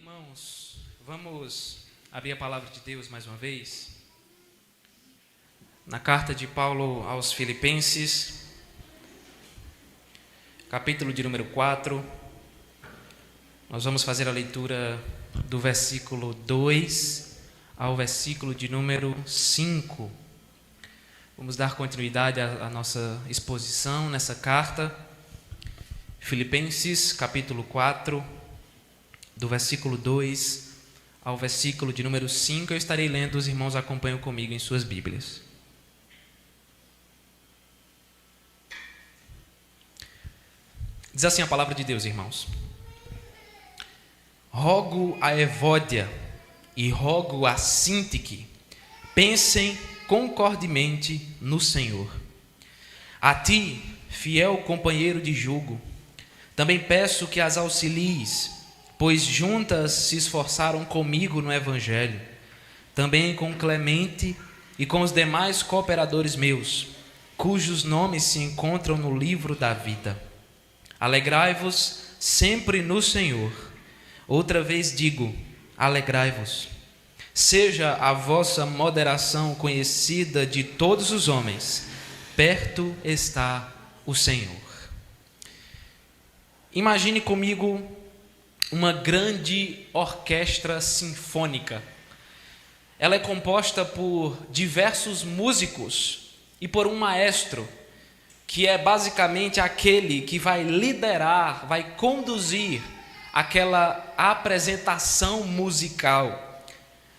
Irmãos, vamos abrir a palavra de Deus mais uma vez. Na carta de Paulo aos Filipenses, capítulo de número 4, nós vamos fazer a leitura do versículo 2 ao versículo de número 5. Vamos dar continuidade à nossa exposição nessa carta. Filipenses, capítulo 4, do versículo 2 ao versículo de número 5, eu estarei lendo, os irmãos acompanham comigo em suas Bíblias. Diz assim a palavra de Deus, irmãos: rogo a Evódia e rogo a Sintique, pensem concordemente no Senhor. A ti, fiel companheiro de jugo, também peço que as auxilies, pois juntas se esforçaram comigo no Evangelho, também com Clemente e com os demais cooperadores meus, cujos nomes se encontram no livro da vida. Alegrai-vos sempre no Senhor. Outra vez digo, alegrai-vos. Seja a vossa moderação conhecida de todos os homens, perto está o Senhor. Imagine comigo uma grande orquestra sinfônica. Ela é composta por diversos músicos e por um maestro, que é basicamente aquele que vai liderar, vai conduzir aquela apresentação musical.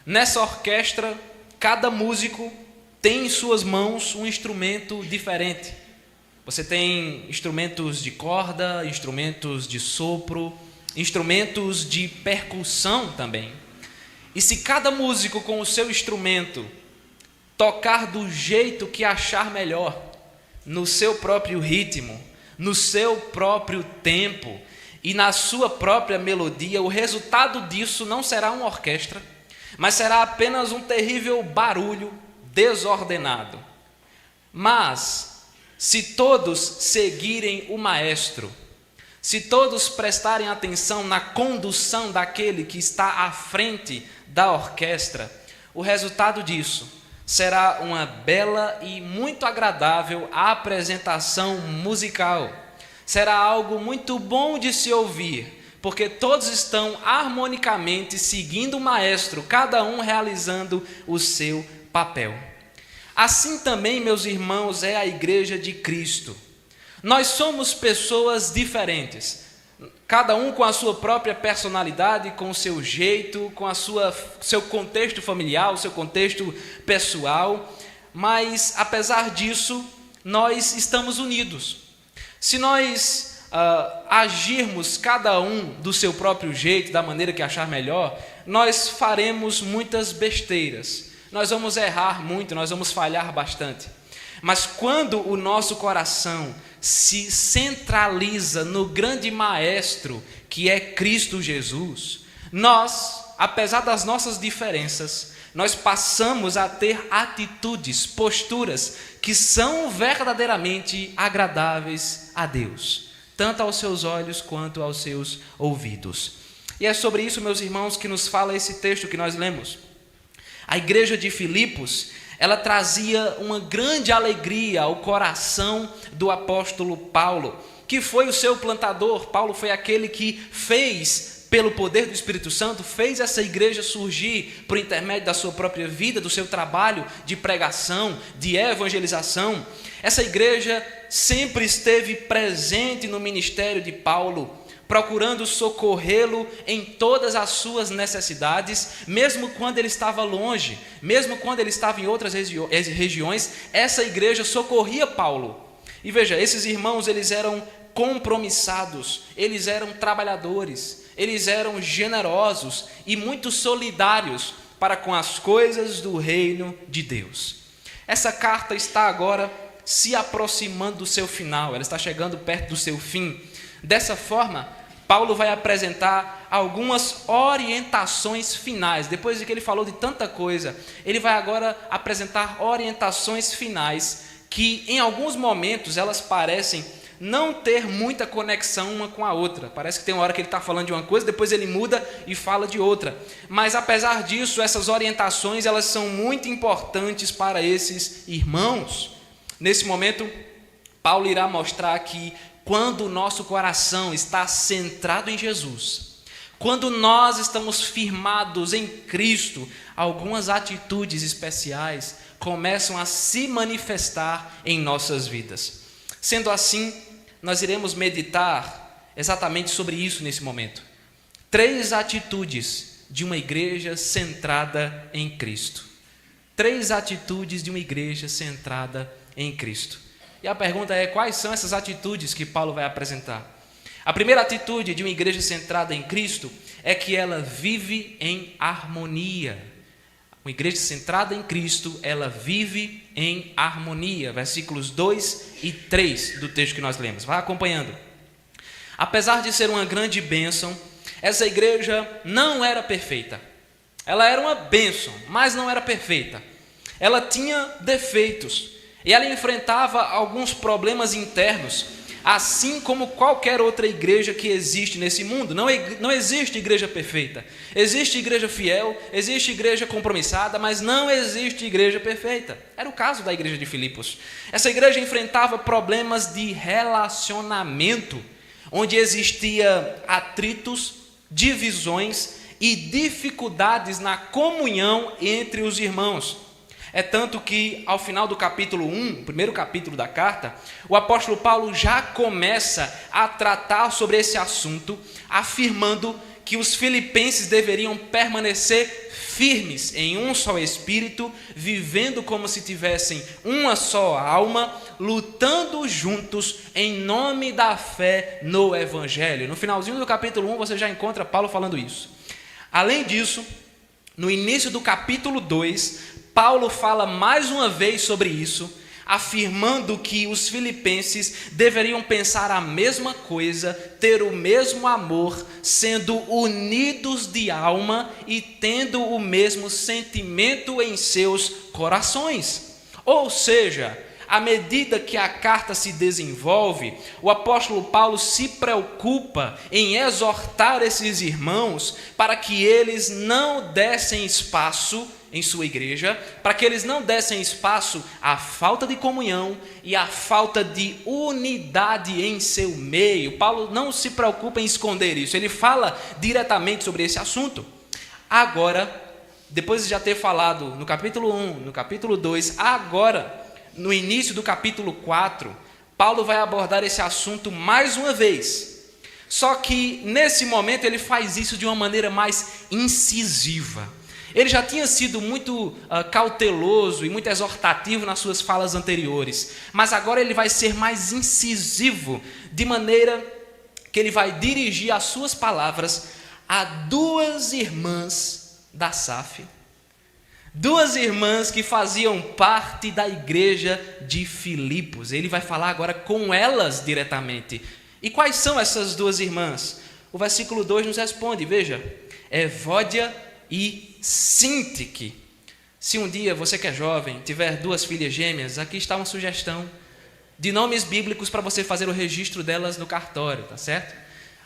Nessa orquestra, cada músico tem em suas mãos um instrumento diferente. Você tem instrumentos de corda, instrumentos de sopro, instrumentos de percussão também. E se cada músico com o seu instrumento tocar do jeito que achar melhor, no seu próprio ritmo, no seu próprio tempo e na sua própria melodia, o resultado disso não será uma orquestra, mas será apenas um terrível barulho desordenado. Mas, se todos seguirem o maestro, se todos prestarem atenção na condução daquele que está à frente da orquestra, o resultado disso será uma bela e muito agradável apresentação musical. Será algo muito bom de se ouvir, porque todos estão harmonicamente seguindo o maestro, cada um realizando o seu papel. Assim também, meus irmãos, é a Igreja de Cristo. Nós somos pessoas diferentes, cada um com a sua própria personalidade, com o seu jeito, com seu contexto familiar, o seu contexto pessoal, mas apesar disso, nós estamos unidos. Se nós agirmos cada um do seu próprio jeito, da maneira que achar melhor, nós faremos muitas besteiras, nós vamos errar muito, nós vamos falhar bastante. Mas quando o nosso coração se centraliza no grande maestro que é Cristo Jesus, nós, apesar das nossas diferenças, nós passamos a ter atitudes, posturas que são verdadeiramente agradáveis a Deus, tanto aos seus olhos quanto aos seus ouvidos. E é sobre isso, meus irmãos, que nos fala esse texto que nós lemos. A igreja de Filipos, ela trazia uma grande alegria ao coração do apóstolo Paulo, que foi o seu plantador. Paulo foi aquele que fez, pelo poder do Espírito Santo, fez essa igreja surgir por intermédio da sua própria vida, do seu trabalho de pregação, de evangelização. Essa igreja sempre esteve presente no ministério de Paulo, procurando socorrê-lo em todas as suas necessidades, mesmo quando ele estava longe, mesmo quando ele estava em outras regiões, essa igreja socorria Paulo. E veja, esses irmãos, eles eram compromissados, eles eram trabalhadores, eles eram generosos e muito solidários para com as coisas do reino de Deus. Essa carta está agora se aproximando do seu final, ela está chegando perto do seu fim. Dessa forma, Paulo vai apresentar algumas orientações finais. Depois de que ele falou de tanta coisa, ele vai agora apresentar orientações finais que, em alguns momentos, elas parecem não ter muita conexão uma com a outra. Parece que tem uma hora que ele está falando de uma coisa, depois ele muda e fala de outra. Mas apesar disso, essas orientações elas são muito importantes para esses irmãos. Nesse momento, Paulo irá mostrar que quando o nosso coração está centrado em Jesus, quando nós estamos firmados em Cristo, algumas atitudes especiais começam a se manifestar em nossas vidas. Sendo assim, nós iremos meditar exatamente sobre isso nesse momento. 3 atitudes de uma igreja centrada em Cristo. 3 atitudes de uma igreja centrada em Cristo. E a pergunta é: quais são essas atitudes que Paulo vai apresentar? A primeira atitude de uma igreja centrada em Cristo é que ela vive em harmonia. Uma igreja centrada em Cristo, ela vive em harmonia. Versículos 2 e 3 do texto que nós lemos. Vá acompanhando. Apesar de ser uma grande bênção, essa igreja não era perfeita. Ela era uma bênção, mas não era perfeita. Ela tinha defeitos e ela enfrentava alguns problemas internos, assim como qualquer outra igreja que existe nesse mundo. Não existe igreja perfeita. Existe igreja fiel, existe igreja compromissada, mas não existe igreja perfeita. Era o caso da igreja de Filipos. Essa igreja enfrentava problemas de relacionamento, onde existia atritos, divisões e dificuldades na comunhão entre os irmãos. É tanto que ao final do capítulo 1, o primeiro capítulo da carta, o apóstolo Paulo já começa a tratar sobre esse assunto, afirmando que os filipenses deveriam permanecer firmes em um só espírito, vivendo como se tivessem uma só alma, lutando juntos em nome da fé no Evangelho. No finalzinho do capítulo 1 você já encontra Paulo falando isso. Além disso, no início do capítulo 2, Paulo fala mais uma vez sobre isso, afirmando que os filipenses deveriam pensar a mesma coisa, ter o mesmo amor, sendo unidos de alma e tendo o mesmo sentimento em seus corações. Ou seja, à medida que a carta se desenvolve, o apóstolo Paulo se preocupa em exortar esses irmãos para que eles não dessem espaço em sua igreja, para que eles não dessem espaço à falta de comunhão e à falta de unidade em seu meio. Paulo não se preocupa em esconder isso, ele fala diretamente sobre esse assunto. Agora, depois de já ter falado no capítulo 1, no capítulo 2, agora, no início do capítulo 4, Paulo vai abordar esse assunto mais uma vez. Só que nesse momento ele faz isso de uma maneira mais incisiva. Ele já tinha sido muito cauteloso e muito exortativo nas suas falas anteriores, mas agora ele vai ser mais incisivo, de maneira que ele vai dirigir as suas palavras a 2 irmãs da SAF, 2 irmãs que faziam parte da igreja de Filipos. Ele vai falar agora com elas diretamente. E quais são essas 2 irmãs? O versículo 2 nos responde, veja, Evódia e Sintique. Se um dia você que é jovem tiver 2 filhas gêmeas, aqui está uma sugestão de nomes bíblicos para você fazer o registro delas no cartório, tá certo?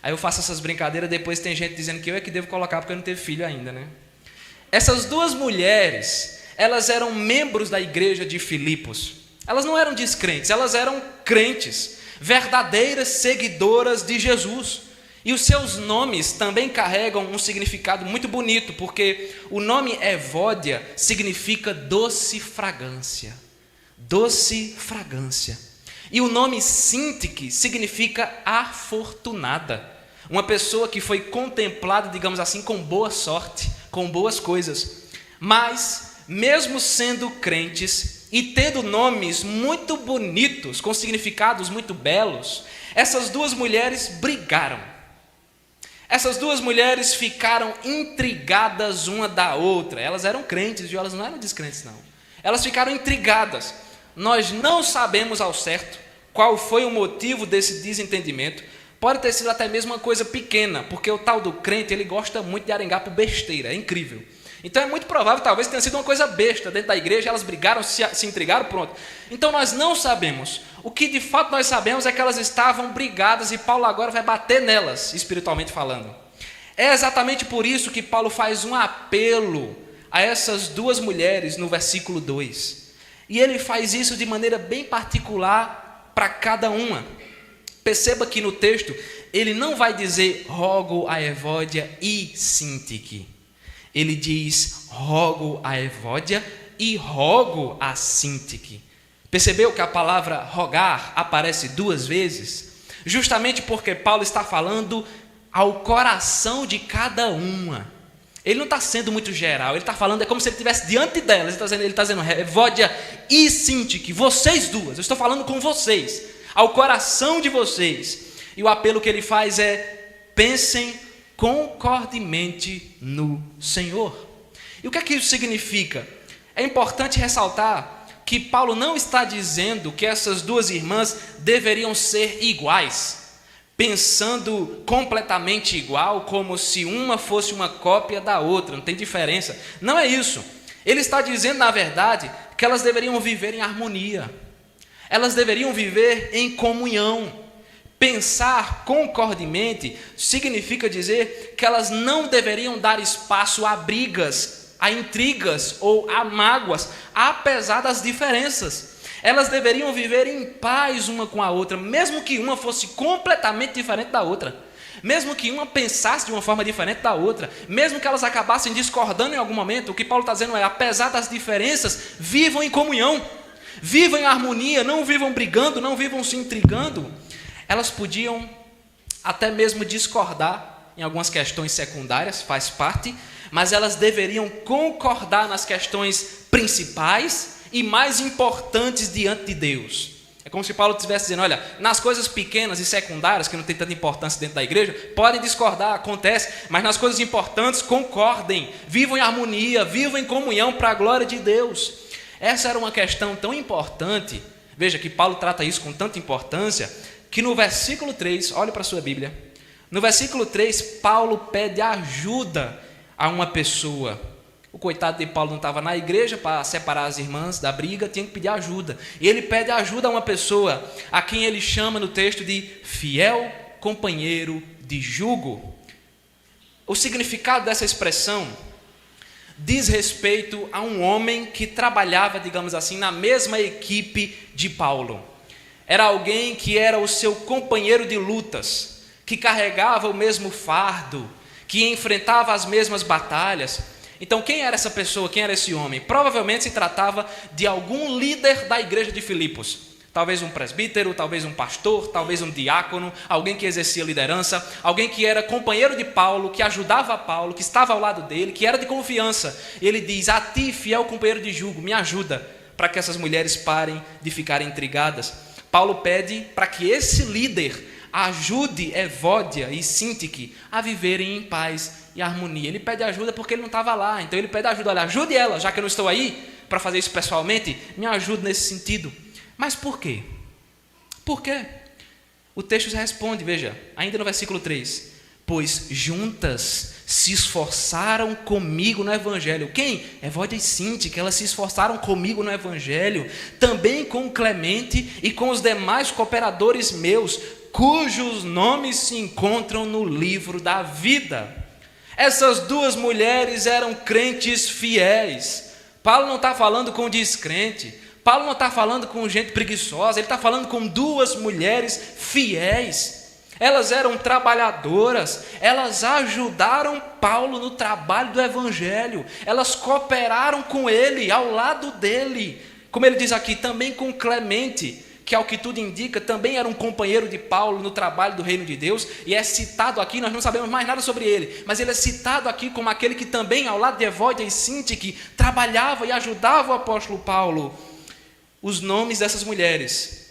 Aí eu faço essas brincadeiras, depois tem gente dizendo que eu é que devo colocar porque eu não teve filho ainda, né? Essas 2 mulheres, elas eram membros da igreja de Filipos. Elas não eram descrentes, elas eram crentes, verdadeiras seguidoras de Jesus. E os seus nomes também carregam um significado muito bonito, porque o nome Evódia significa doce fragrância. Doce fragrância. E o nome Sintique significa afortunada. Uma pessoa que foi contemplada, digamos assim, com boa sorte, com boas coisas. Mas, mesmo sendo crentes e tendo nomes muito bonitos, com significados muito belos, essas 2 mulheres brigaram. Essas 2 mulheres ficaram intrigadas uma da outra. Elas eram crentes, viu? Elas não eram descrentes, não. Elas ficaram intrigadas. Nós não sabemos ao certo qual foi o motivo desse desentendimento, pode ter sido até mesmo uma coisa pequena, porque o tal do crente, ele gosta muito de arengar por besteira, é incrível. Então é muito provável, talvez tenha sido uma coisa besta dentro da igreja, elas brigaram, se intrigaram, pronto. Então nós não sabemos. O que de fato nós sabemos é que elas estavam brigadas e Paulo agora vai bater nelas, espiritualmente falando. É exatamente por isso que Paulo faz um apelo a essas duas mulheres no versículo 2. E ele faz isso de maneira bem particular para cada uma. Perceba que no texto, ele não vai dizer rogo a Evódia e Sintique. Ele diz rogo a Evódia e rogo a Sintique. Percebeu que a palavra rogar aparece 2 vezes? Justamente porque Paulo está falando ao coração de cada uma. Ele não está sendo muito geral, ele está falando, é como se ele estivesse diante delas. Ele está dizendo Evódia e Sintique, vocês duas, eu estou falando com vocês, ao coração de vocês. E o apelo que ele faz é: pensem concordemente no Senhor. E o que é que isso significa? É importante ressaltar que Paulo não está dizendo que essas duas irmãs deveriam ser iguais, pensando completamente igual, como se uma fosse uma cópia da outra, não tem diferença. Não é isso. Ele está dizendo, na verdade, que elas deveriam viver em harmonia, elas deveriam viver em comunhão. Pensar concordemente significa dizer que elas não deveriam dar espaço a brigas, a intrigas ou a mágoas, apesar das diferenças. Elas deveriam viver em paz uma com a outra, mesmo que uma fosse completamente diferente da outra, mesmo que uma pensasse de uma forma diferente da outra, mesmo que elas acabassem discordando em algum momento. O que Paulo está dizendo é: apesar das diferenças, vivam em comunhão, vivam em harmonia, não vivam brigando, não vivam se intrigando. Elas podiam até mesmo discordar em algumas questões secundárias, faz parte, mas elas deveriam concordar nas questões principais e mais importantes diante de Deus. É como se Paulo estivesse dizendo: olha, nas coisas pequenas e secundárias, que não tem tanta importância dentro da igreja, podem discordar, acontece, mas nas coisas importantes, concordem, vivam em harmonia, vivam em comunhão para a glória de Deus. Essa era uma questão tão importante, veja que Paulo trata isso com tanta importância, que no versículo 3, olhe para a sua Bíblia, no versículo 3, Paulo pede ajuda a uma pessoa. O coitado de Paulo não estava na igreja para separar as irmãs da briga, tinha que pedir ajuda. E ele pede ajuda a uma pessoa, a quem ele chama no texto de fiel companheiro de jugo. O significado dessa expressão diz respeito a um homem que trabalhava, digamos assim, na mesma equipe de Paulo. Era alguém que era o seu companheiro de lutas, que carregava o mesmo fardo, que enfrentava as mesmas batalhas. Então, quem era essa pessoa? Quem era esse homem? Provavelmente se tratava de algum líder da igreja de Filipos. Talvez um presbítero, talvez um pastor, talvez um diácono, alguém que exercia liderança, alguém que era companheiro de Paulo, que ajudava Paulo, que estava ao lado dele, que era de confiança. Ele diz: a ti, fiel companheiro de jugo, me ajuda para que essas mulheres parem de ficarem intrigadas. Paulo pede para que esse líder ajude Evódia e Sintique a viverem em paz e harmonia. Ele pede ajuda porque ele não estava lá, então ele pede ajuda: olha, ajude ela, já que eu não estou aí para fazer isso pessoalmente, me ajude nesse sentido. Mas por quê? Por quê? O texto responde, veja, ainda no versículo 3: pois juntas se esforçaram comigo no Evangelho. Quem? Evódia e Sintique, elas se esforçaram comigo no Evangelho, também com Clemente e com os demais cooperadores meus, cujos nomes se encontram no livro da vida. Essas duas mulheres eram crentes fiéis. Paulo não está falando com descrente, Paulo não está falando com gente preguiçosa, ele está falando com duas mulheres fiéis. Elas eram trabalhadoras, elas ajudaram Paulo no trabalho do Evangelho, elas cooperaram com ele, ao lado dele. Como ele diz aqui, também com Clemente, que ao que tudo indica, também era um companheiro de Paulo no trabalho do reino de Deus, e é citado aqui, nós não sabemos mais nada sobre ele, mas ele é citado aqui como aquele que também, ao lado de Evódia e Sintique, trabalhava e ajudava o apóstolo Paulo. Os nomes dessas mulheres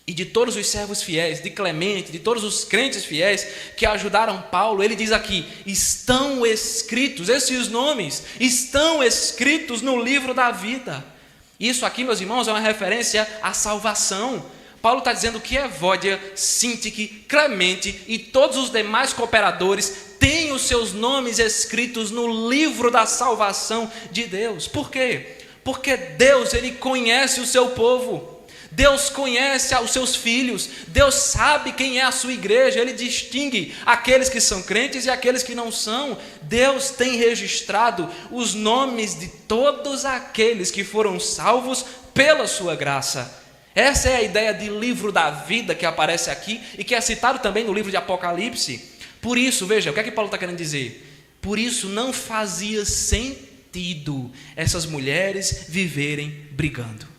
e de todos os servos fiéis, de Clemente, de todos os crentes fiéis que ajudaram Paulo, ele diz aqui, estão escritos, esses nomes estão escritos no livro da vida. Isso aqui, meus irmãos, é uma referência à salvação. Paulo está dizendo que Evódia, Sintique, Clemente e todos os demais cooperadores têm os seus nomes escritos no livro da salvação de Deus. Por quê? Porque Deus, Ele conhece o seu povo. Deus conhece os seus filhos. Deus sabe quem é a sua igreja. Ele distingue aqueles que são crentes e aqueles que não são. Deus tem registrado os nomes de todos aqueles que foram salvos pela sua graça. Essa é a ideia de livro da vida que aparece aqui e que é citado também no livro de Apocalipse. Por isso, veja, o que é que Paulo está querendo dizer? Por isso não fazia sentido essas mulheres viverem brigando.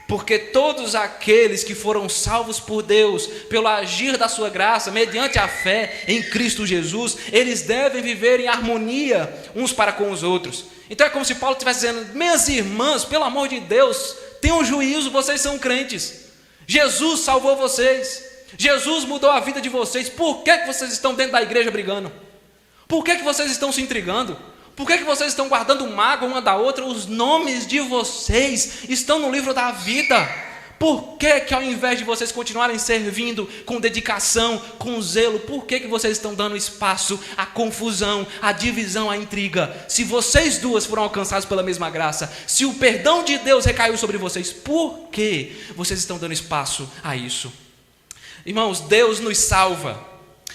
Porque todos aqueles que foram salvos por Deus, pelo agir da sua graça, mediante a fé em Cristo Jesus, eles devem viver em harmonia uns para com os outros. Então é como se Paulo estivesse dizendo: minhas irmãs, pelo amor de Deus, tenham juízo, vocês são crentes. Jesus salvou vocês. Jesus mudou a vida de vocês. Por que vocês estão dentro da igreja brigando? Por que vocês estão se intrigando? Por que vocês estão guardando mágoa uma da outra? Os nomes de vocês estão no livro da vida. Por que ao invés de vocês continuarem servindo com dedicação, com zelo, por que vocês estão dando espaço à confusão, à divisão, à intriga? Se vocês duas foram alcançados pela mesma graça, se o perdão de Deus recaiu sobre vocês, por que vocês estão dando espaço a isso? Irmãos, Deus nos salva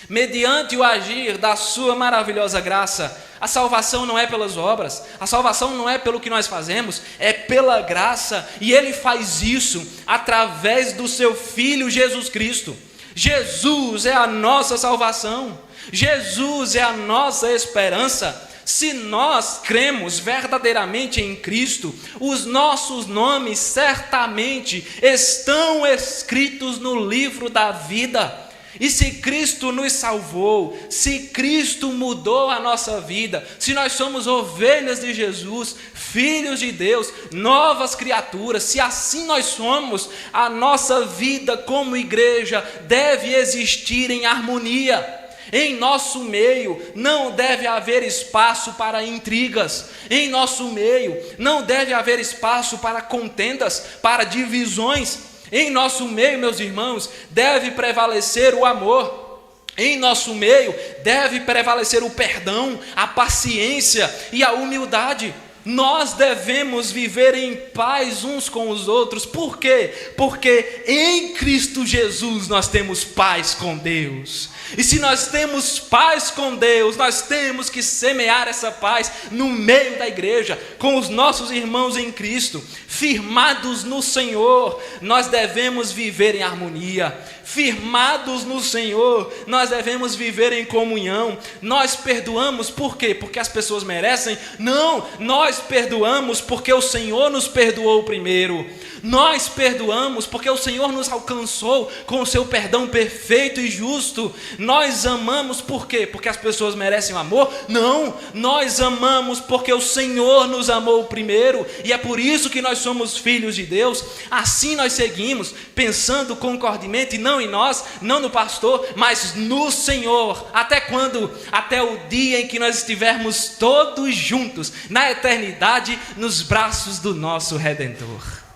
mediante o agir da sua maravilhosa graça. A salvação não é pelas obras, a salvação não é pelo que nós fazemos, é pela graça, e Ele faz isso através do seu Filho Jesus Cristo. Jesus é a nossa salvação, Jesus é a nossa esperança. Se nós cremos verdadeiramente em Cristo, os nossos nomes certamente estão escritos no livro da vida. E se Cristo nos salvou, se Cristo mudou a nossa vida, se nós somos ovelhas de Jesus, filhos de Deus, novas criaturas, se assim nós somos, a nossa vida como igreja deve existir em harmonia. Em nosso meio não deve haver espaço para intrigas, em nosso meio não deve haver espaço para contendas, para divisões. Em nosso meio, meus irmãos, deve prevalecer o amor. Em nosso meio deve prevalecer o perdão, a paciência e a humildade. Nós devemos viver em paz uns com os outros. Por quê? Porque em Cristo Jesus nós temos paz com Deus. E se nós temos paz com Deus, nós temos que semear essa paz no meio da igreja, com os nossos irmãos em Cristo, firmados no Senhor. Nós devemos viver em harmonia. Firmados no Senhor, nós devemos viver em comunhão. Nós perdoamos por quê? Porque as pessoas merecem? Não, nós perdoamos porque o Senhor nos perdoou primeiro. Nós perdoamos porque o Senhor nos alcançou com o seu perdão perfeito e justo. Nós amamos por quê? Porque as pessoas merecem o amor? Não, nós amamos porque o Senhor nos amou primeiro, e é por isso que nós somos filhos de Deus. Assim nós seguimos, pensando concordemente, não em nós, não no pastor, mas no Senhor. Até quando? Até o dia em que nós estivermos todos juntos, na eternidade, nos braços do nosso Redentor.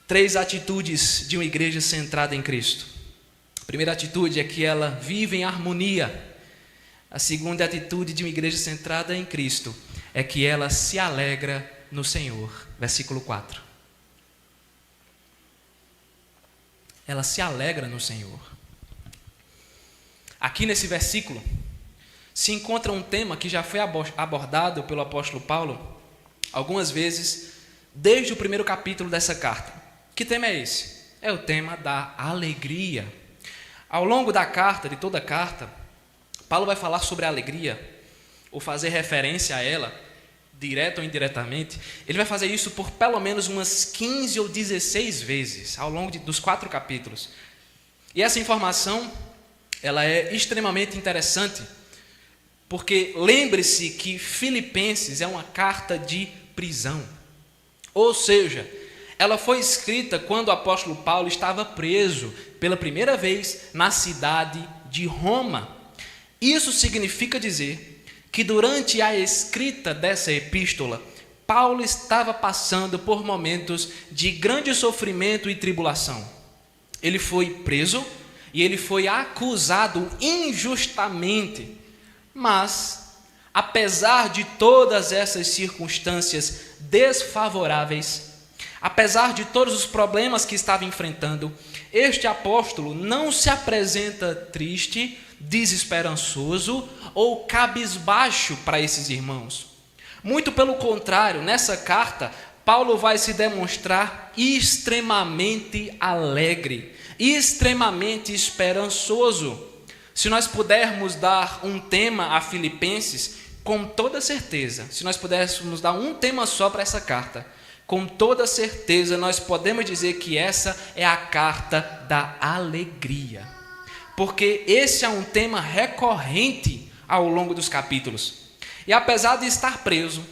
3 atitudes de uma igreja centrada em Cristo. A primeira atitude é que ela vive em harmonia. A segunda atitude de uma igreja centrada em Cristo é que ela se alegra no Senhor. Versículo 4. Ela se alegra no Senhor. Aqui nesse versículo se encontra um tema que já foi abordado pelo apóstolo Paulo algumas vezes, desde o primeiro capítulo dessa carta. Que tema é esse? É o tema da alegria. Ao longo da carta, de toda a carta, Paulo vai falar sobre a alegria, ou fazer referência a ela, direto ou indiretamente. Ele vai fazer isso por pelo menos umas 15 ou 16 vezes, ao longo dos 4 capítulos. E essa informação, ela é extremamente interessante, porque lembre-se que Filipenses é uma carta de prisão. Ou seja, ela foi escrita quando o apóstolo Paulo estava preso pela primeira vez na cidade de Roma. Isso significa dizer que durante a escrita dessa epístola, Paulo estava passando por momentos de grande sofrimento e tribulação. Ele foi preso e ele foi acusado injustamente, mas, apesar de todas essas circunstâncias desfavoráveis, apesar de todos os problemas que estava enfrentando, este apóstolo não se apresenta triste, desesperançoso ou cabisbaixo para esses irmãos. Muito pelo contrário, nessa carta, Paulo vai se demonstrar extremamente alegre, extremamente esperançoso. Se nós pudermos dar um tema a Filipenses, com toda certeza, se nós pudéssemos dar um tema só para essa carta, com toda certeza nós podemos dizer que essa é a carta da alegria. Porque esse é um tema recorrente ao longo dos capítulos. E apesar de estar preso,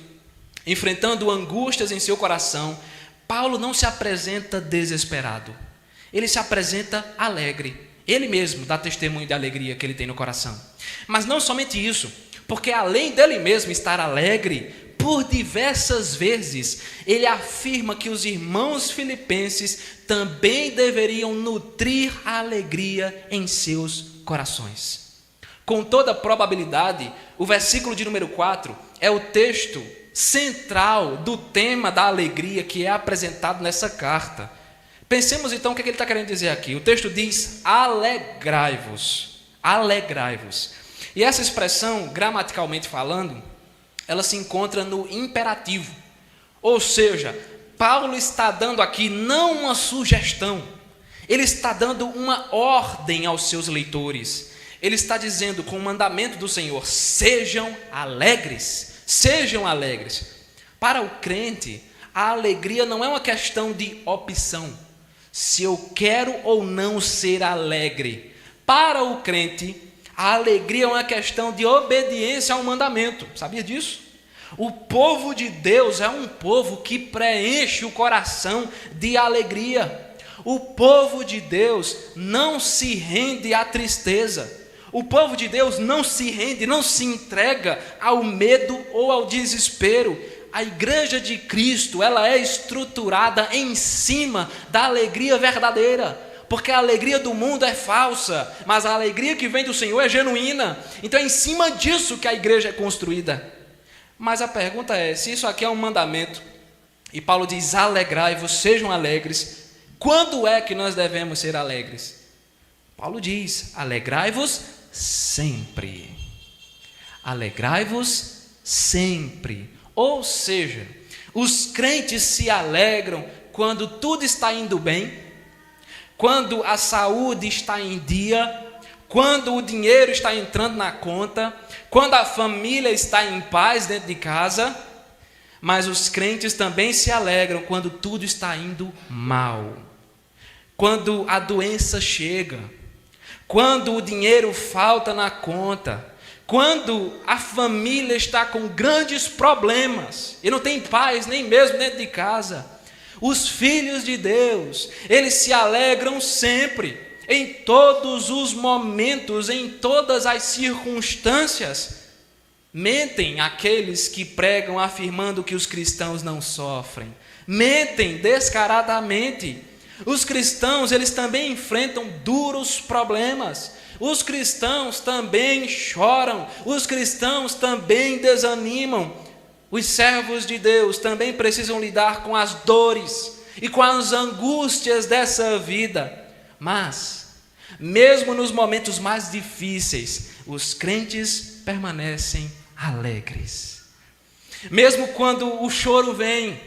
enfrentando angústias em seu coração, Paulo não se apresenta desesperado. Ele se apresenta alegre. Ele mesmo dá testemunho de alegria que ele tem no coração. Mas não somente isso, porque além dele mesmo estar alegre, por diversas vezes, ele afirma que os irmãos filipenses também deveriam nutrir a alegria em seus corações. Com toda probabilidade, o versículo de número 4 é o texto central do tema da alegria que é apresentado nessa carta. Pensemos então o que ele está querendo dizer aqui. O texto diz: alegrai-vos, alegrai-vos. E essa expressão, gramaticalmente falando, ela se encontra no imperativo. Ou seja, Paulo está dando aqui não uma sugestão, ele está dando uma ordem aos seus leitores. Ele está dizendo com o mandamento do Senhor: sejam alegres, sejam alegres. Para o crente, a alegria não é uma questão de opção, se eu quero ou não ser alegre. Para o crente, a alegria é uma questão de obediência ao mandamento. Sabia disso? O povo de Deus é um povo que preenche o coração de alegria. O povo de Deus não se rende à tristeza. O povo de Deus não se rende, não se entrega ao medo ou ao desespero. A igreja de Cristo, ela é estruturada em cima da alegria verdadeira. Porque a alegria do mundo é falsa, mas a alegria que vem do Senhor é genuína. Então é em cima disso que a igreja é construída. Mas a pergunta é, se isso aqui é um mandamento, e Paulo diz: alegrai-vos, sejam alegres, quando é que nós devemos ser alegres? Paulo diz: alegrai-vos sempre. Alegrai-vos sempre. Ou seja, os crentes se alegram quando tudo está indo bem, quando a saúde está em dia, quando o dinheiro está entrando na conta, quando a família está em paz dentro de casa. Mas os crentes também se alegram quando tudo está indo mal, quando a doença chega, quando o dinheiro falta na conta, quando a família está com grandes problemas e não tem paz nem mesmo dentro de casa. Os filhos de Deus, eles se alegram sempre, em todos os momentos, em todas as circunstâncias. Mentem aqueles que pregam afirmando que os cristãos não sofrem. Mentem descaradamente. Os cristãos, eles também enfrentam duros problemas. Os cristãos também choram. Os cristãos também desanimam. Os servos de Deus também precisam lidar com as dores e com as angústias dessa vida. Mas, mesmo nos momentos mais difíceis, os crentes permanecem alegres. Mesmo quando o choro vem,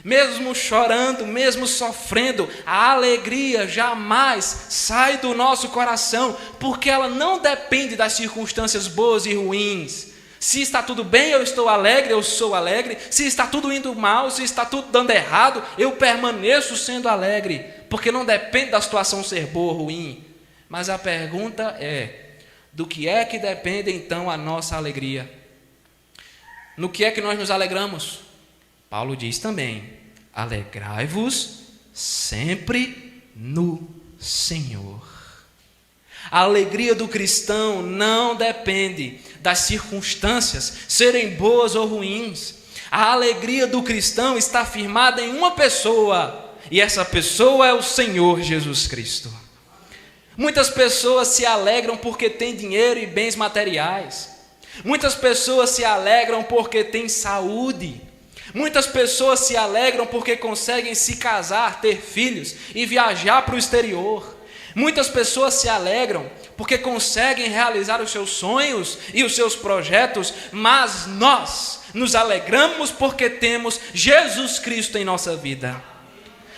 mesmo chorando, mesmo sofrendo, a alegria jamais sai do nosso coração, porque ela não depende das circunstâncias boas e ruins. Se está tudo bem, eu estou alegre, eu sou alegre. Se está tudo indo mal, se está tudo dando errado, eu permaneço sendo alegre, porque não depende da situação ser boa ou ruim. Mas a pergunta é: do que é que depende então a nossa alegria? No que é que nós nos alegramos? Paulo diz também: alegrai-vos sempre no Senhor. A alegria do cristão não depende das circunstâncias serem boas ou ruins. A alegria do cristão está firmada em uma pessoa, e essa pessoa é o Senhor Jesus Cristo. Muitas pessoas se alegram porque têm dinheiro e bens materiais. Muitas pessoas se alegram porque têm saúde. Muitas pessoas se alegram porque conseguem se casar, ter filhos e viajar para o exterior. Muitas pessoas se alegram porque conseguem realizar os seus sonhos e os seus projetos, mas nós nos alegramos porque temos Jesus Cristo em nossa vida.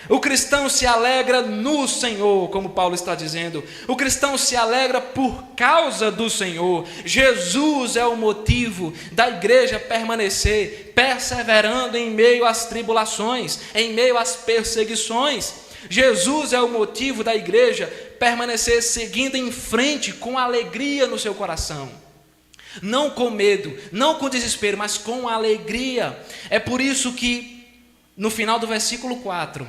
O cristão se alegra no Senhor, como Paulo está dizendo. O cristão se alegra por causa do Senhor. Jesus é o motivo da igreja permanecer, perseverando em meio às tribulações, em meio às perseguições. Jesus é o motivo da igreja permanecer seguindo em frente com alegria no seu coração. Não com medo, não com desespero, mas com alegria. É por isso que no final do versículo 4,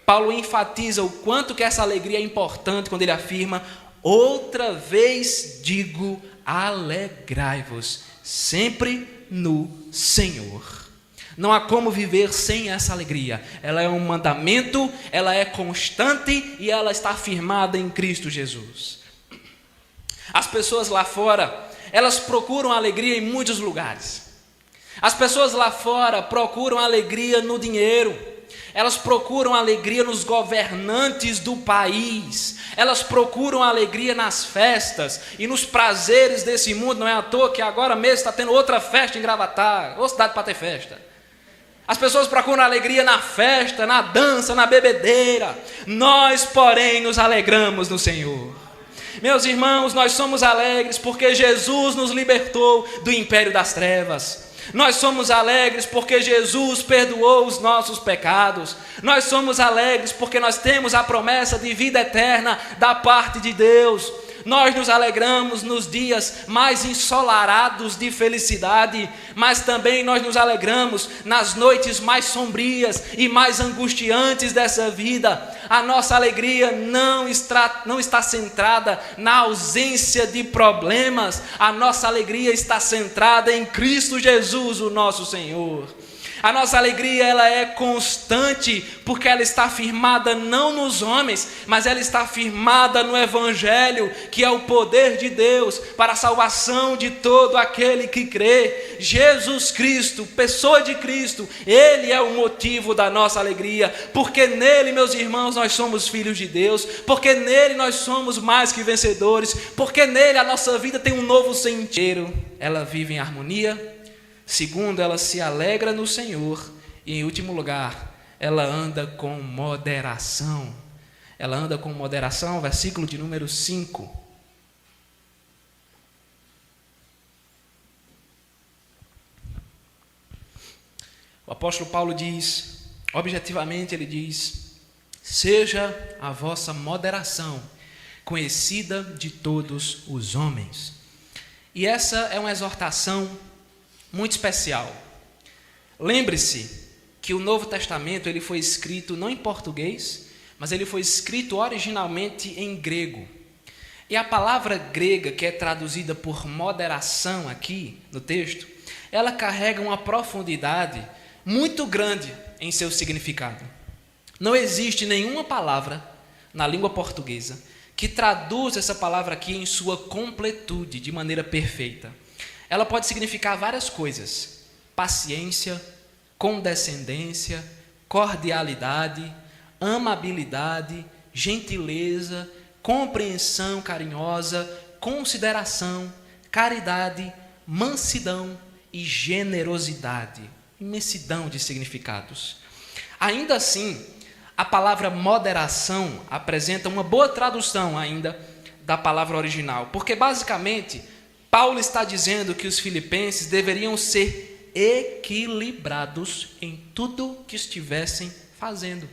Paulo enfatiza o quanto que essa alegria é importante quando ele afirma: outra vez digo, alegrai-vos sempre no Senhor. Não há como viver sem essa alegria. Ela é um mandamento, ela é constante e ela está firmada em Cristo Jesus. As pessoas lá fora, elas procuram alegria em muitos lugares. As pessoas lá fora procuram alegria no dinheiro. Elas procuram alegria nos governantes do país. Elas procuram alegria nas festas e nos prazeres desse mundo. Não é à toa que agora mesmo está tendo outra festa em Gravatar, ou cidade para ter festa. As pessoas procuram alegria na festa, na dança, na bebedeira. Nós, porém, nos alegramos no Senhor. Meus irmãos, nós somos alegres porque Jesus nos libertou do império das trevas. Nós somos alegres porque Jesus perdoou os nossos pecados. Nós somos alegres porque nós temos a promessa de vida eterna da parte de Deus. Nós nos alegramos nos dias mais ensolarados de felicidade, mas também nós nos alegramos nas noites mais sombrias e mais angustiantes dessa vida. A nossa alegria não está centrada na ausência de problemas. A nossa alegria está centrada em Cristo Jesus, o nosso Senhor. A nossa alegria, ela é constante, porque ela está firmada não nos homens, mas ela está firmada no Evangelho, que é o poder de Deus para a salvação de todo aquele que crê. Jesus Cristo, pessoa de Cristo, Ele é o motivo da nossa alegria, porque nele, meus irmãos, nós somos filhos de Deus, porque nele nós somos mais que vencedores, porque nele a nossa vida tem um novo sentido. Ela vive em harmonia. Segundo, ela se alegra no Senhor. E em último lugar, ela anda com moderação. Ela anda com moderação, versículo de número 5. O apóstolo Paulo diz, objetivamente ele diz: seja a vossa moderação conhecida de todos os homens. E essa é uma exortação muito especial. Lembre-se que o Novo Testamento ele foi escrito não em português, mas ele foi escrito originalmente em grego. E a palavra grega, que é traduzida por moderação aqui no texto, ela carrega uma profundidade muito grande em seu significado. Não existe nenhuma palavra na língua portuguesa que traduz essa palavra aqui em sua completude, de maneira perfeita. Ela pode significar várias coisas: paciência, condescendência, cordialidade, amabilidade, gentileza, compreensão carinhosa, consideração, caridade, mansidão e generosidade. Imensidão de significados. Ainda assim, a palavra moderação apresenta uma boa tradução ainda da palavra original, porque basicamente Paulo está dizendo que os filipenses deveriam ser equilibrados em tudo que estivessem fazendo.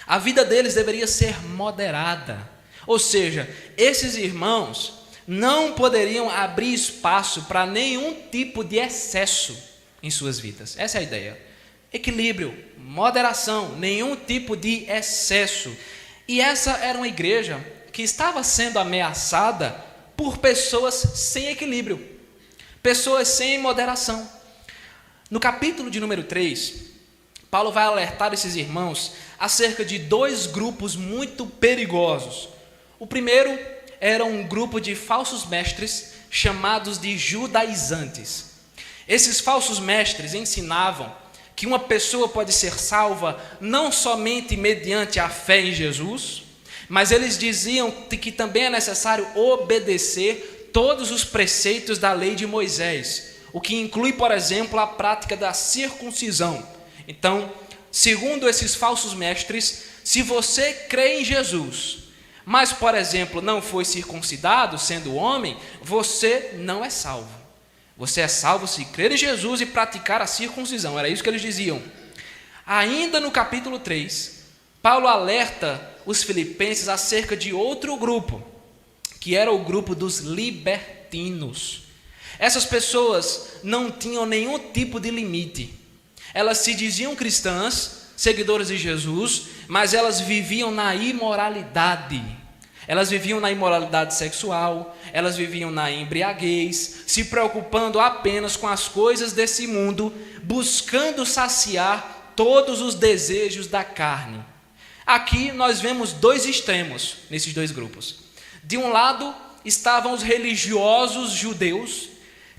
A vida deles deveria ser moderada, ou seja, esses irmãos não poderiam abrir espaço para nenhum tipo de excesso em suas vidas. Essa é a ideia. Equilíbrio, moderação, nenhum tipo de excesso. E essa era uma igreja que estava sendo ameaçada por pessoas sem equilíbrio, pessoas sem moderação. No capítulo de número 3, Paulo vai alertar esses irmãos acerca de dois grupos muito perigosos. O primeiro era um grupo de falsos mestres chamados de judaizantes. Esses falsos mestres ensinavam que uma pessoa pode ser salva não somente mediante a fé em Jesus, mas eles diziam que também é necessário obedecer todos os preceitos da lei de Moisés, o que inclui, por exemplo, a prática da circuncisão. Então, segundo esses falsos mestres, se você crê em Jesus, mas, por exemplo, não foi circuncidado, sendo homem, você não é salvo. Você é salvo se crer em Jesus e praticar a circuncisão. Era isso que eles diziam. Ainda no capítulo 3, Paulo alerta os filipenses acerca de outro grupo, que era o grupo dos libertinos. Essas pessoas não tinham nenhum tipo de limite. Elas se diziam cristãs, seguidoras de Jesus, mas elas viviam na imoralidade. Elas viviam na imoralidade sexual, elas viviam na embriaguez, se preocupando apenas com as coisas desse mundo, buscando saciar todos os desejos da carne. Aqui nós vemos dois extremos nesses dois grupos. De um lado estavam os religiosos judeus,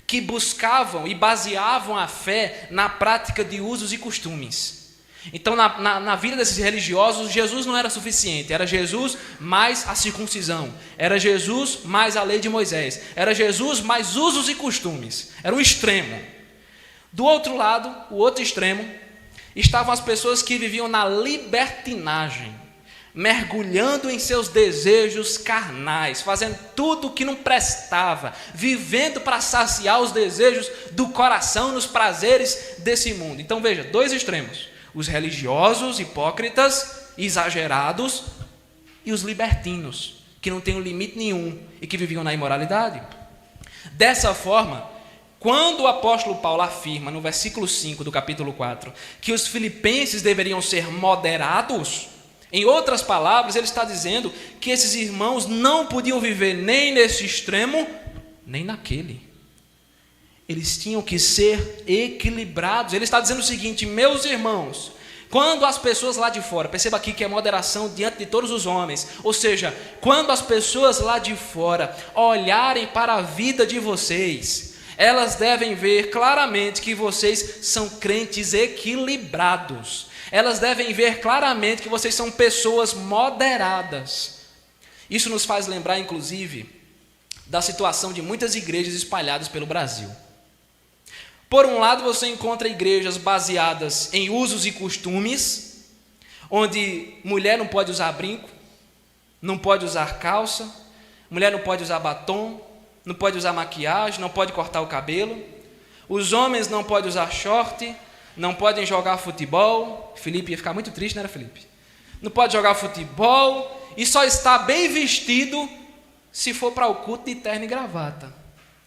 que buscavam e baseavam a fé na prática de usos e costumes. Então, na vida desses religiosos, Jesus não era suficiente. Era Jesus mais a circuncisão. Era Jesus mais a lei de Moisés. Era Jesus mais usos e costumes. Era o extremo. Do outro lado, o outro extremo, estavam as pessoas que viviam na libertinagem, mergulhando em seus desejos carnais, fazendo tudo o que não prestava, vivendo para saciar os desejos do coração, nos prazeres desse mundo. Então veja, dois extremos: os religiosos, hipócritas, exagerados, e os libertinos, que não têm limite nenhum e que viviam na imoralidade. Dessa forma, quando o apóstolo Paulo afirma no versículo 5 do capítulo 4 que os filipenses deveriam ser moderados, em outras palavras, ele está dizendo que esses irmãos não podiam viver nem nesse extremo, nem naquele. Eles tinham que ser equilibrados. Ele está dizendo o seguinte: meus irmãos, quando as pessoas lá de fora, perceba aqui que é moderação diante de todos os homens, ou seja, quando as pessoas lá de fora olharem para a vida de vocês, elas devem ver claramente que vocês são crentes equilibrados. Elas devem ver claramente que vocês são pessoas moderadas. Isso nos faz lembrar, inclusive, da situação de muitas igrejas espalhadas pelo Brasil. Por um lado, você encontra igrejas baseadas em usos e costumes, onde mulher não pode usar brinco, não pode usar calça, mulher não pode usar batom, não pode usar maquiagem, não pode cortar o cabelo, os homens não podem usar short, não podem jogar futebol. Felipe ia ficar muito triste, não era, Felipe? Não pode jogar futebol e só está bem vestido se for para o culto de terno e gravata.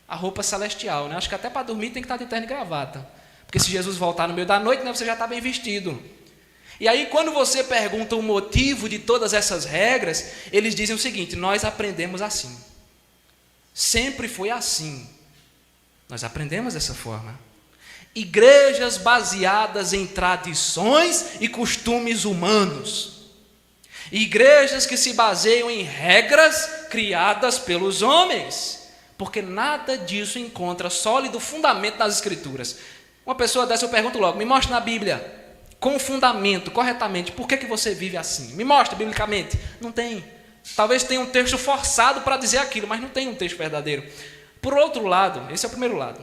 A roupa celestial, né? Acho que até para dormir tem que estar de terno e gravata. Porque se Jesus voltar no meio da noite, né, você já está bem vestido. E aí, quando você pergunta o motivo de todas essas regras, eles dizem o seguinte: nós aprendemos assim. Sempre foi assim. Nós aprendemos dessa forma. Igrejas baseadas em tradições e costumes humanos. Igrejas que se baseiam em regras criadas pelos homens. Porque nada disso encontra sólido fundamento nas Escrituras. Uma pessoa dessa, eu pergunto logo: me mostre na Bíblia, com fundamento, corretamente, por que você vive assim? Me mostre biblicamente. Não tem. Talvez tenha um texto forçado para dizer aquilo, mas não tem um texto verdadeiro. Por outro lado, esse é o primeiro lado.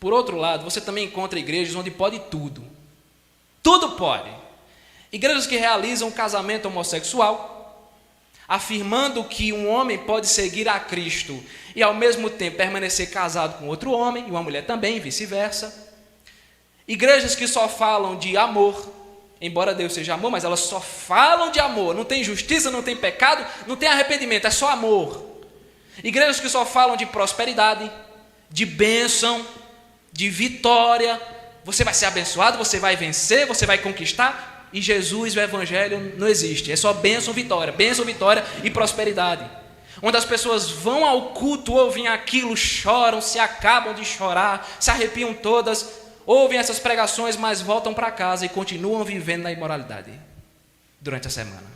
Por outro lado, você também encontra igrejas onde pode tudo. Tudo pode. Igrejas que realizam casamento homossexual, afirmando que um homem pode seguir a Cristo e ao mesmo tempo permanecer casado com outro homem, e uma mulher também, vice-versa. Igrejas que só falam de amor, embora Deus seja amor, mas elas só falam de amor. Não tem justiça, não tem pecado, não tem arrependimento, é só amor. Igrejas que só falam de prosperidade, de bênção, de vitória. Você vai ser abençoado, você vai vencer, você vai conquistar. E Jesus, o Evangelho, não existe. É só bênção, vitória e prosperidade. Onde as pessoas vão ao culto, ouvem aquilo, choram, se acabam de chorar, se arrepiam todas. ouvem essas pregações, mas voltam para casa e continuam vivendo na imoralidade durante a semana.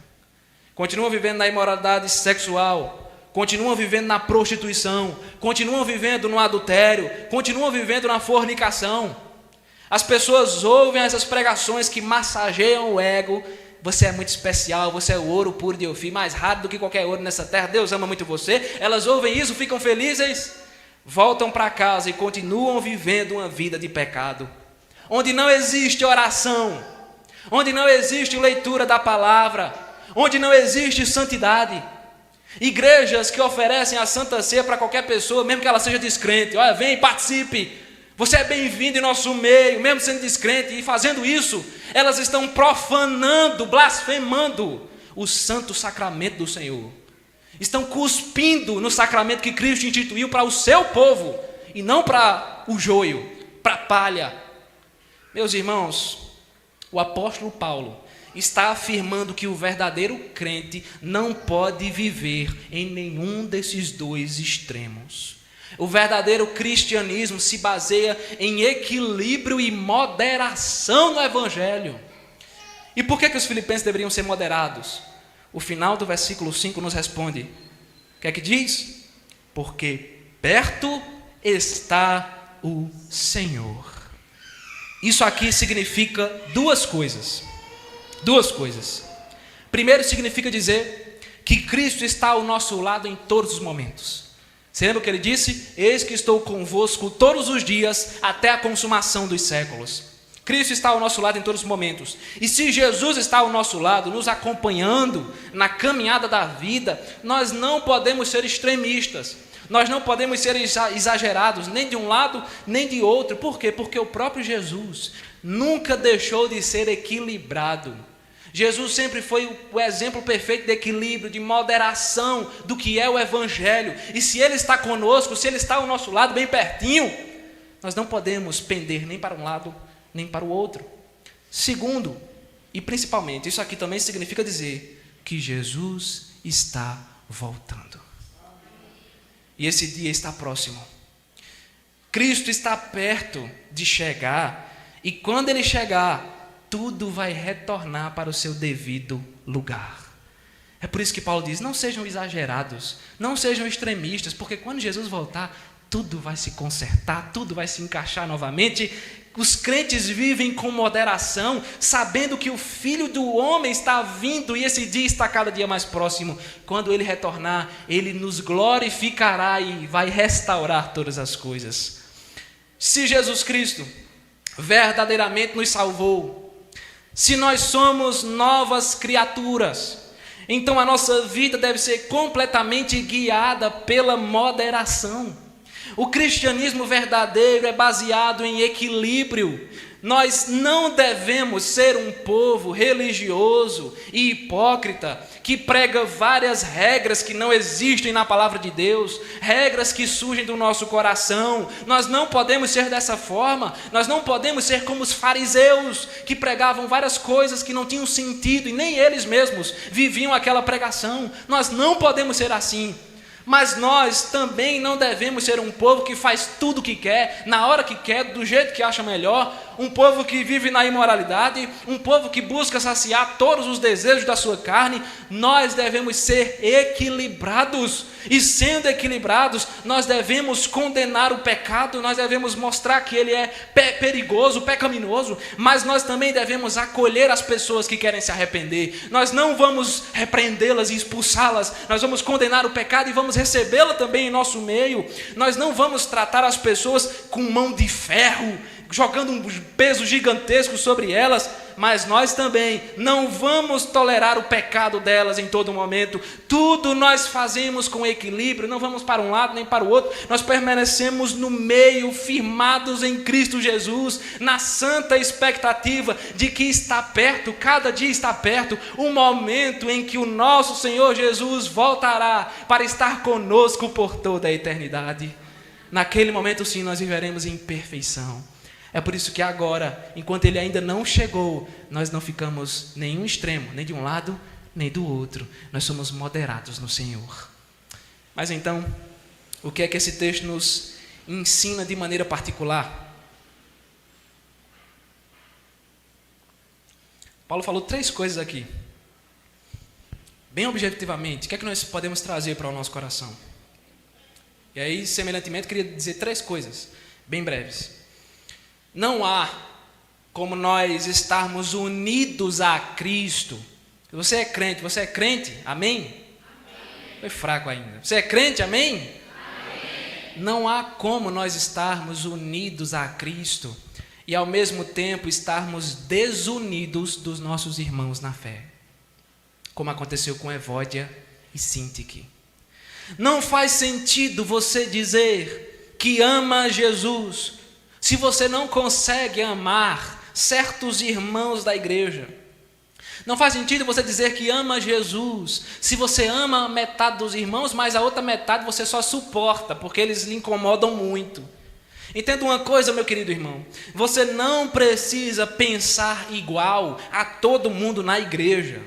Continuam vivendo na imoralidade sexual, continuam vivendo na prostituição, continuam vivendo no adultério, continuam vivendo na fornicação. As pessoas ouvem essas pregações que massageiam o ego. Você é muito especial, você é o ouro puro de Ofir, mais raro do que qualquer ouro nessa terra, Deus ama muito você. Elas ouvem isso, ficam felizes, voltam para casa e continuam vivendo uma vida de pecado, onde não existe oração, onde não existe leitura da palavra, onde não existe santidade. Igrejas que oferecem a Santa Ceia para qualquer pessoa, mesmo que ela seja descrente. Olha, vem, participe. Você é bem-vindo em nosso meio, mesmo sendo descrente. E fazendo isso, elas estão profanando, blasfemando o santo sacramento do Senhor. Estão cuspindo no sacramento que Cristo instituiu para o seu povo, e não para o joio, para a palha. Meus irmãos, o apóstolo Paulo está afirmando que o verdadeiro crente não pode viver em nenhum desses dois extremos. O verdadeiro cristianismo se baseia em equilíbrio e moderação no Evangelho. E por que os filipenses deveriam ser moderados? O final do versículo 5 nos responde. O que é que diz? Porque perto está o Senhor. Isso aqui significa duas coisas. Duas coisas. Primeiro, significa dizer que Cristo está ao nosso lado em todos os momentos. Você lembra o que ele disse? Eis que estou convosco todos os dias até a consumação dos séculos. Cristo está ao nosso lado em todos os momentos. E se Jesus está ao nosso lado, nos acompanhando na caminhada da vida, nós não podemos ser extremistas. Nós não podemos ser exagerados, nem de um lado, nem de outro. Por quê? Porque o próprio Jesus nunca deixou de ser equilibrado. Jesus sempre foi o exemplo perfeito de equilíbrio, de moderação do que é o Evangelho. E se Ele está conosco, se Ele está ao nosso lado, bem pertinho, nós não podemos pender nem para um lado, nem para o outro. Segundo, e principalmente, isso aqui também significa dizer que Jesus está voltando. E esse dia está próximo. Cristo está perto de chegar, e quando Ele chegar, tudo vai retornar para o seu devido lugar. É por isso que Paulo diz, não sejam exagerados, não sejam extremistas, porque quando Jesus voltar, tudo vai se consertar, tudo vai se encaixar novamente. Os crentes vivem com moderação, sabendo que o Filho do Homem está vindo e esse dia está cada dia mais próximo. Quando Ele retornar, Ele nos glorificará e vai restaurar todas as coisas. Se Jesus Cristo verdadeiramente nos salvou, se nós somos novas criaturas, então a nossa vida deve ser completamente guiada pela moderação. O cristianismo verdadeiro é baseado em equilíbrio. Nós não devemos ser um povo religioso e hipócrita que prega várias regras que não existem na palavra de Deus, regras que surgem do nosso coração. Nós não podemos ser dessa forma. Nós não podemos ser como os fariseus que pregavam várias coisas que não tinham sentido e nem eles mesmos viviam aquela pregação. Nós não podemos ser assim. Mas nós também não devemos ser um povo que faz tudo o que quer, na hora que quer, do jeito que acha melhor, um povo que vive na imoralidade, um povo que busca saciar todos os desejos da sua carne. Nós devemos ser equilibrados, e sendo equilibrados, nós devemos condenar o pecado, nós devemos mostrar que ele é perigoso, pecaminoso, mas nós também devemos acolher as pessoas que querem se arrepender. Nós não vamos repreendê-las e expulsá-las, nós vamos condenar o pecado e vamos recebê-la também em nosso meio. Nós não vamos tratar as pessoas com mão de ferro, jogando um peso gigantesco sobre elas, mas nós também não vamos tolerar o pecado delas em todo momento. Tudo nós fazemos com equilíbrio, não vamos para um lado nem para o outro, nós permanecemos no meio, firmados em Cristo Jesus, na santa expectativa de que está perto, cada dia está perto, o momento em que o nosso Senhor Jesus voltará para estar conosco por toda a eternidade. Naquele momento sim nós viveremos em perfeição. É por isso que agora, enquanto Ele ainda não chegou, nós não ficamos nenhum extremo, nem de um lado, nem do outro. Nós somos moderados no Senhor. Mas então, o que é que esse texto nos ensina de maneira particular? Paulo falou 3 coisas aqui. Bem objetivamente, o que é que nós podemos trazer para o nosso coração? E aí, semelhantemente, eu queria dizer 3 coisas, bem breves. Não há como nós estarmos unidos a Cristo. Você é crente, amém? Amém. Foi fraco ainda. Você é crente, amém? Amém. Não há como nós estarmos unidos a Cristo e ao mesmo tempo estarmos desunidos dos nossos irmãos na fé, como aconteceu com Evódia e Sintique. Não faz sentido você dizer que ama Jesus se você não consegue amar certos irmãos da igreja. Não faz sentido você dizer que ama Jesus se você ama metade dos irmãos, mas a outra metade você só suporta porque eles lhe incomodam muito. Entenda uma coisa, meu querido irmão, você não precisa pensar igual a todo mundo na igreja.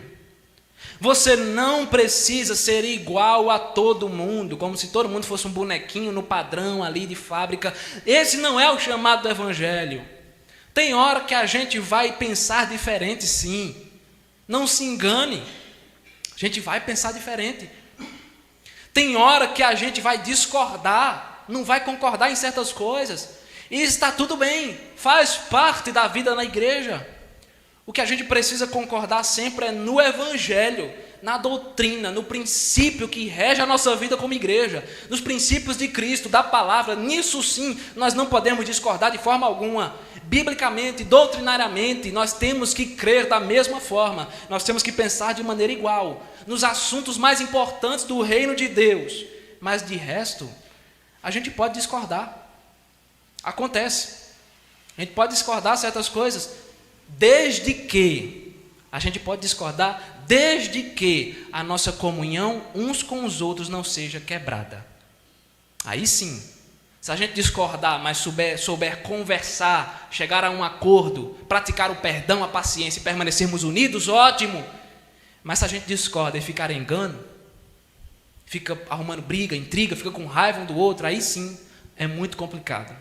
Você não precisa ser igual a todo mundo, como se todo mundo fosse um bonequinho no padrão ali de fábrica. Esse não é o chamado do evangelho. Tem hora que a gente vai pensar diferente, sim. Não se engane. A gente vai pensar diferente. Tem hora que a gente vai discordar, não vai concordar em certas coisas. E está tudo bem, faz parte da vida na igreja. O que a gente precisa concordar sempre é no evangelho, na doutrina, no princípio que rege a nossa vida como igreja, nos princípios de Cristo, da palavra. Nisso sim, nós não podemos discordar de forma alguma. Biblicamente, doutrinariamente, nós temos que crer da mesma forma, nós temos que pensar de maneira igual, nos assuntos mais importantes do reino de Deus. Mas de resto, a gente pode discordar. Acontece. A gente pode discordar certas coisas, desde que a gente pode discordar, desde que a nossa comunhão uns com os outros não seja quebrada. Aí sim, se a gente discordar, mas souber conversar, chegar a um acordo, praticar o perdão, a paciência e permanecermos unidos, ótimo. Mas se a gente discorda e ficar em engano, fica arrumando briga, intriga, fica com raiva um do outro, aí sim é muito complicado.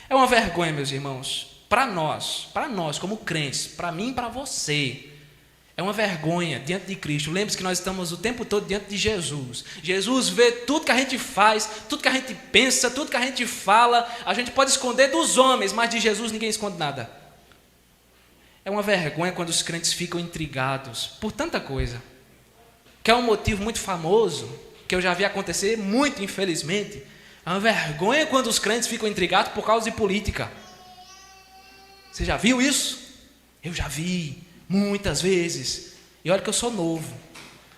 É uma vergonha, meus irmãos, para nós como crentes, para mim e para você, é uma vergonha diante de Cristo. Lembre-se que nós estamos o tempo todo diante de Jesus. Jesus vê tudo que a gente faz, tudo que a gente pensa, tudo que a gente fala. A gente pode esconder dos homens, mas de Jesus ninguém esconde nada. É uma vergonha quando os crentes ficam intrigados por tanta coisa, que é um motivo muito famoso, que eu já vi acontecer muito, infelizmente. É uma vergonha quando os crentes ficam intrigados por causa de política. Você já viu isso? Eu já vi muitas vezes. E olha que eu sou novo,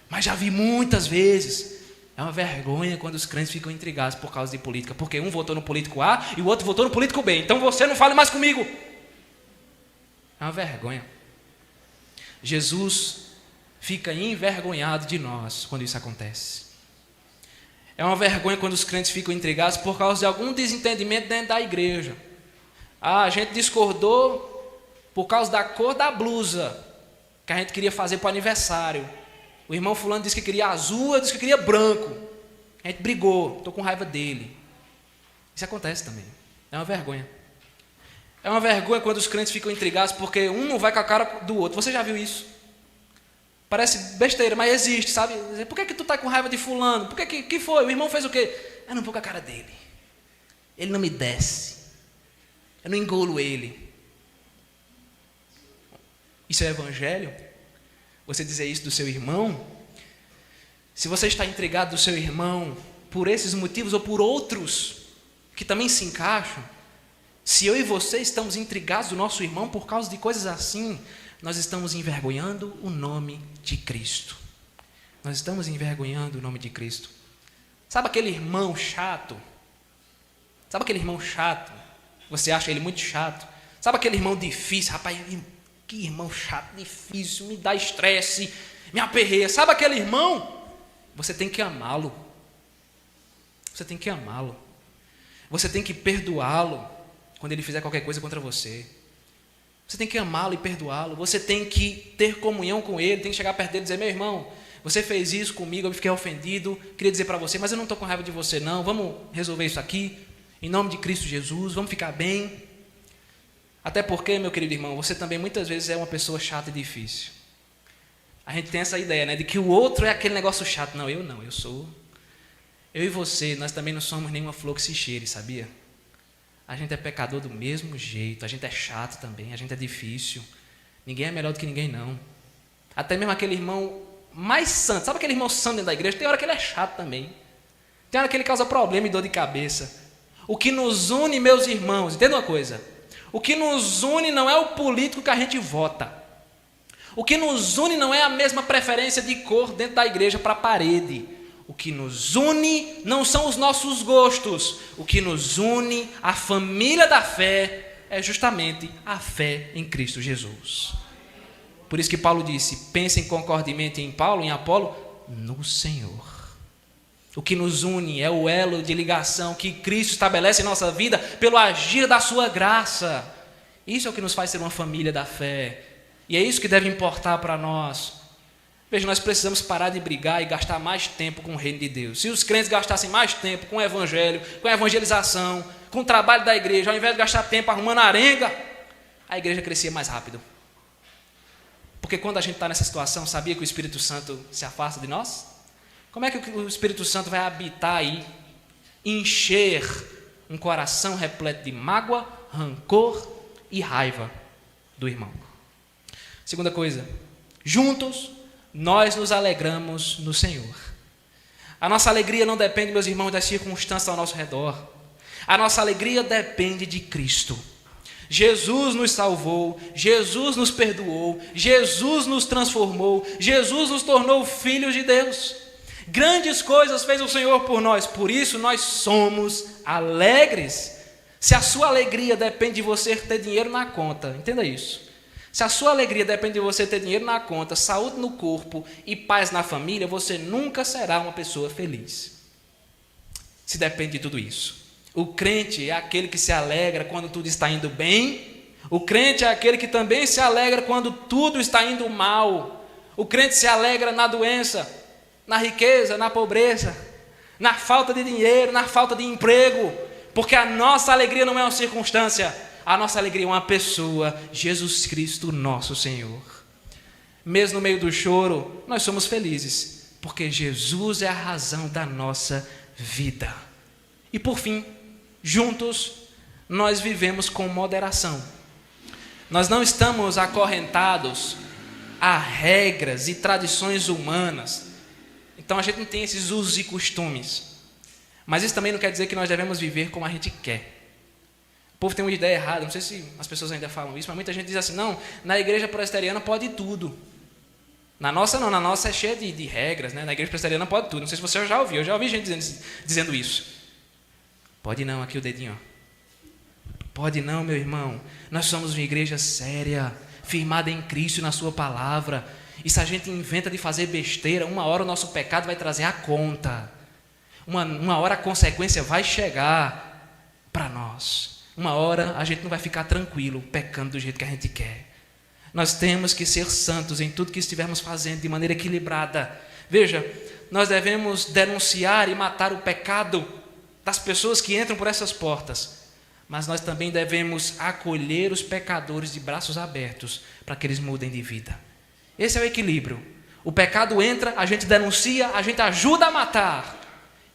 mas já vi muitas vezes. É uma vergonha quando os crentes ficam intrigados por causa de política, porque um votou no político A e o outro votou no político B. Então você não fale mais comigo. É uma vergonha. Jesus fica envergonhado de nós quando isso acontece. É uma vergonha quando os crentes ficam intrigados por causa de algum desentendimento dentro da igreja. A gente discordou por causa da cor da blusa que a gente queria fazer para o aniversário. O irmão fulano disse que queria azul, eu disse que queria branco. A gente brigou, estou com raiva dele. Isso acontece também. É uma vergonha. É uma vergonha quando os crentes ficam intrigados porque um não vai com a cara do outro. Você já viu isso? Parece besteira, mas existe, sabe? Por que tu está com raiva de fulano? Por que foi? O irmão fez o quê? Eu não vou com a cara dele. Ele não me desce. Eu não engolo ele. Isso é evangelho? Você dizer isso do seu irmão? Se você está intrigado do seu irmão por esses motivos ou por outros que também se encaixam, se eu e você estamos intrigados do nosso irmão por causa de coisas assim, nós estamos envergonhando o nome de Cristo. Nós estamos envergonhando o nome de Cristo. Sabe aquele irmão chato? Sabe aquele irmão chato? Você acha ele muito chato? Sabe aquele irmão difícil? Rapaz, que irmão chato, difícil, me dá estresse, me aperreia. Sabe aquele irmão? Você tem que amá-lo. Você tem que amá-lo. Você tem que perdoá-lo quando ele fizer qualquer coisa contra você. Você tem que amá-lo e perdoá-lo. Você tem que ter comunhão com ele, tem que chegar perto dele e dizer: meu irmão, você fez isso comigo, eu fiquei ofendido, queria dizer para você, mas eu não estou com raiva de você não, vamos resolver isso aqui, em nome de Cristo Jesus, vamos ficar bem. Até porque, meu querido irmão, você também muitas vezes é uma pessoa chata e difícil. A gente tem essa ideia, né, de que o outro é aquele negócio chato. Não, eu sou. Eu e você, nós também não somos nenhuma flor que se cheire, sabia? A gente é pecador do mesmo jeito, a gente é chato também, a gente é difícil. Ninguém é melhor do que ninguém, não. Até mesmo aquele irmão mais santo, sabe aquele irmão santo dentro da igreja? Tem hora que ele é chato também. Tem hora que ele causa problema e dor de cabeça. O que nos une, meus irmãos, entenda uma coisa. O que nos une não é o político que a gente vota. O que nos une não é a mesma preferência de cor dentro da igreja para a parede. O que nos une não são os nossos gostos. O que nos une, a família da fé, é justamente a fé em Cristo Jesus. Por isso que Paulo disse, pensem concordemente em Paulo, em Apolo, no Senhor. O que nos une é o elo de ligação que Cristo estabelece em nossa vida pelo agir da sua graça. Isso é o que nos faz ser uma família da fé. E é isso que deve importar para nós. Veja, nós precisamos parar de brigar e gastar mais tempo com o reino de Deus. Se os crentes gastassem mais tempo com o evangelho, com a evangelização, com o trabalho da igreja, ao invés de gastar tempo arrumando arenga, a igreja crescia mais rápido. Porque quando a gente está nessa situação, sabia que o Espírito Santo se afasta de nós? Como é que o Espírito Santo vai habitar aí, encher um coração repleto de mágoa, rancor e raiva do irmão? Segunda coisa, juntos nós nos alegramos no Senhor. A nossa alegria não depende, meus irmãos, das circunstâncias ao nosso redor. A nossa alegria depende de Cristo. Jesus nos salvou, Jesus nos perdoou, Jesus nos transformou, Jesus nos tornou filhos de Deus. Grandes coisas fez o Senhor por nós, por isso nós somos alegres. Se a sua alegria depende de você ter dinheiro na conta, entenda isso. Se a sua alegria depende de você ter dinheiro na conta, saúde no corpo e paz na família, você nunca será uma pessoa feliz. Se depende de tudo isso. O crente é aquele que se alegra quando tudo está indo bem. O crente é aquele que também se alegra quando tudo está indo mal. O crente se alegra na doença, na riqueza, na pobreza, na falta de dinheiro, na falta de emprego, porque a nossa alegria não é uma circunstância, a nossa alegria é uma pessoa, Jesus Cristo, nosso Senhor. Mesmo no meio do choro, nós somos felizes, porque Jesus é a razão da nossa vida. E por fim, juntos, nós vivemos com moderação. Nós não estamos acorrentados a regras e tradições humanas. Então a gente não tem esses usos e costumes. Mas isso também não quer dizer que nós devemos viver como a gente quer. O povo tem uma ideia errada, não sei se as pessoas ainda falam isso, mas muita gente diz assim, não, na igreja presbiteriana pode tudo. Na nossa não, na nossa é cheia de regras, né? Na igreja presbiteriana pode tudo. Não sei se você já ouviu, eu já ouvi gente dizendo isso. Pode não, aqui o dedinho, ó. Pode não, meu irmão. Nós somos uma igreja séria, firmada em Cristo e na sua palavra. E se a gente inventa de fazer besteira, uma hora o nosso pecado vai trazer a conta. Uma hora a consequência vai chegar para nós. Uma hora a gente não vai ficar tranquilo, pecando do jeito que a gente quer. Nós temos que ser santos em tudo que estivermos fazendo, de maneira equilibrada. Veja, nós devemos denunciar e matar o pecado das pessoas que entram por essas portas. Mas nós também devemos acolher os pecadores de braços abertos, para que eles mudem de vida. Esse é o equilíbrio. O pecado entra, a gente denuncia, a gente ajuda a matar.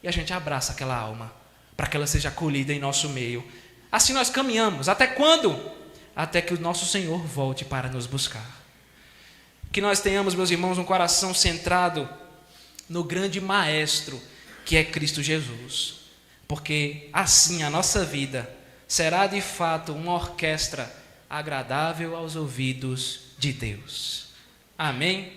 E a gente abraça aquela alma, para que ela seja acolhida em nosso meio. Assim nós caminhamos. Até quando? Até que o nosso Senhor volte para nos buscar. Que nós tenhamos, meus irmãos, um coração centrado no grande Maestro, que é Cristo Jesus. Porque assim a nossa vida será de fato uma orquestra agradável aos ouvidos de Deus. Amém?